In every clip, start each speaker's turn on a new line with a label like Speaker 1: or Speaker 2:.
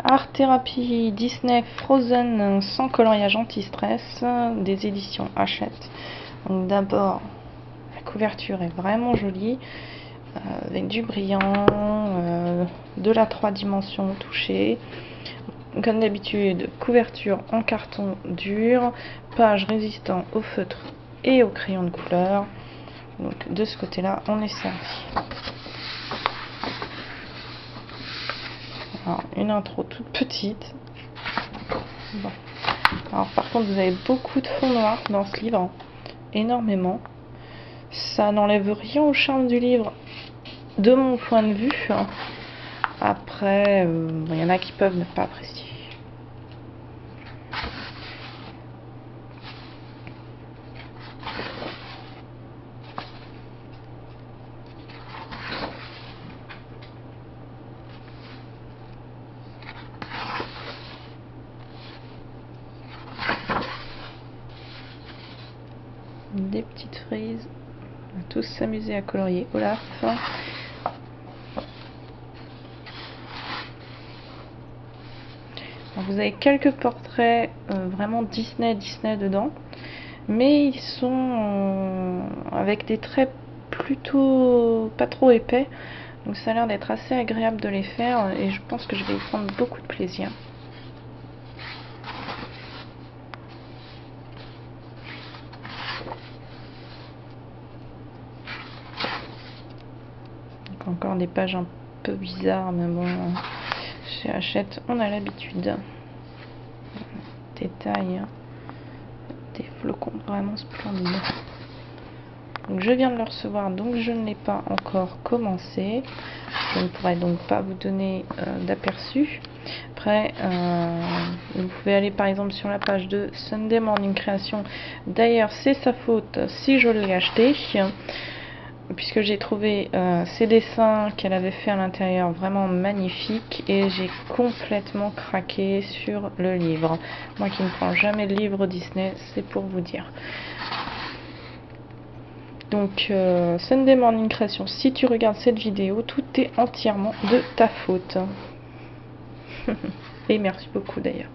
Speaker 1: Art Thérapie Disney Frozen sans coloriage anti-stress des éditions Hachette. Donc d'abord, la couverture est vraiment jolie, avec du brillant, de la 3 dimensions touchée. Comme d'habitude, couverture en carton dur, page résistant au feutre et au crayon de couleur. Donc de ce côté-là, on est servi. Alors, une intro toute petite. Bon. Alors par contre, vous avez beaucoup de fond noir dans ce livre, énormément. Ça n'enlève rien au charme du livre, de mon point de vue. Après, il y en a qui peuvent ne pas apprécier. Des petites frises. On va tous s'amuser à colorier Olaf. Alors, vous avez quelques portraits vraiment Disney dedans, mais ils sont avec des traits plutôt pas trop épais, donc ça a l'air d'être assez agréable de les faire et je pense que je vais y prendre beaucoup de plaisir. Donc encore des pages un peu bizarres, mais bon, chez Hachette on a l'habitude. Détail, des flocons vraiment splendides. Donc je viens de le recevoir, donc je ne l'ai pas encore commencé. Je ne pourrais donc pas vous donner d'aperçu. Après, vous pouvez aller par exemple sur la page de Sunday Morning Creation. D'ailleurs, c'est sa faute si je l'ai acheté, puisque j'ai trouvé ces dessins qu'elle avait fait à l'intérieur vraiment magnifiques et j'ai complètement craqué sur le livre. Moi qui ne prends jamais de livre Disney, c'est pour vous dire. Donc Sunday Morning Creation, si tu regardes cette vidéo, tout est entièrement de ta faute. Et merci beaucoup d'ailleurs.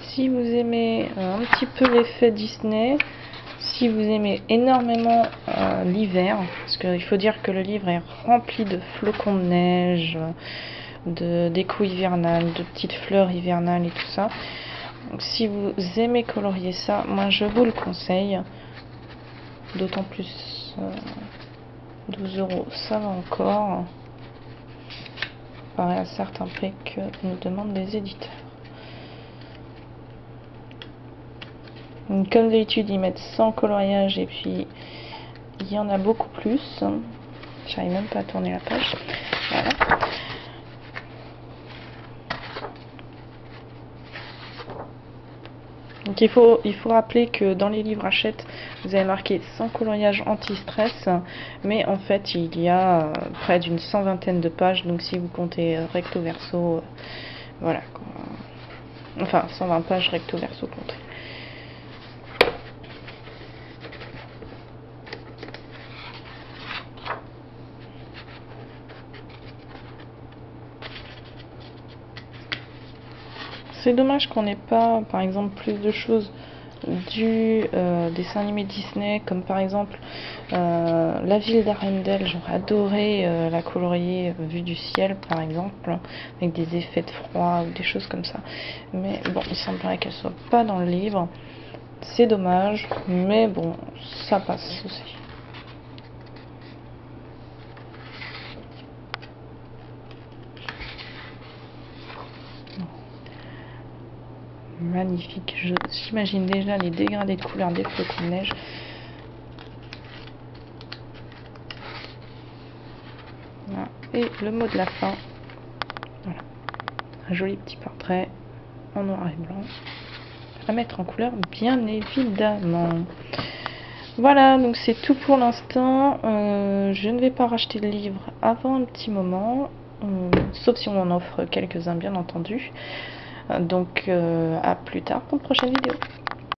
Speaker 1: Si vous aimez un petit peu l'effet Disney, si vous aimez énormément l'hiver, parce qu'il faut dire que le livre est rempli de flocons de neige, d'échos hivernales, de petites fleurs hivernales et tout ça. Donc si vous aimez colorier ça, moi je vous le conseille. D'autant plus 12 €, ça va encore. Pareil à certains prix que nous demandent les éditeurs. Donc, comme d'habitude, ils mettent sans coloriage et puis il y en a beaucoup plus. J'arrive même pas à tourner la page. Voilà. Donc il faut rappeler que dans les livres Hachette, vous avez marqué sans coloriage anti-stress, mais en fait il y a près d'une 120aine de pages, donc si vous comptez recto verso, voilà. Enfin 120 pages recto verso comptées. C'est dommage qu'on n'ait pas, par exemple, plus de choses du dessin animé Disney, comme par exemple La ville d'Arendelle. J'aurais adoré la colorier vue du ciel, par exemple, avec des effets de froid ou des choses comme ça. Mais bon, il semblerait qu'elle soit pas dans le livre. C'est dommage, mais bon, ça passe aussi. Magnifique, j'imagine déjà les dégradés de couleur des flocons de neige. Voilà. Et le mot de la fin, voilà. Un joli petit portrait en noir et blanc, à mettre en couleur bien évidemment. Voilà, donc c'est tout pour l'instant. Je ne vais pas racheter le livre avant un petit moment, sauf si on en offre quelques-uns bien entendu. Donc à plus tard pour une prochaine vidéo.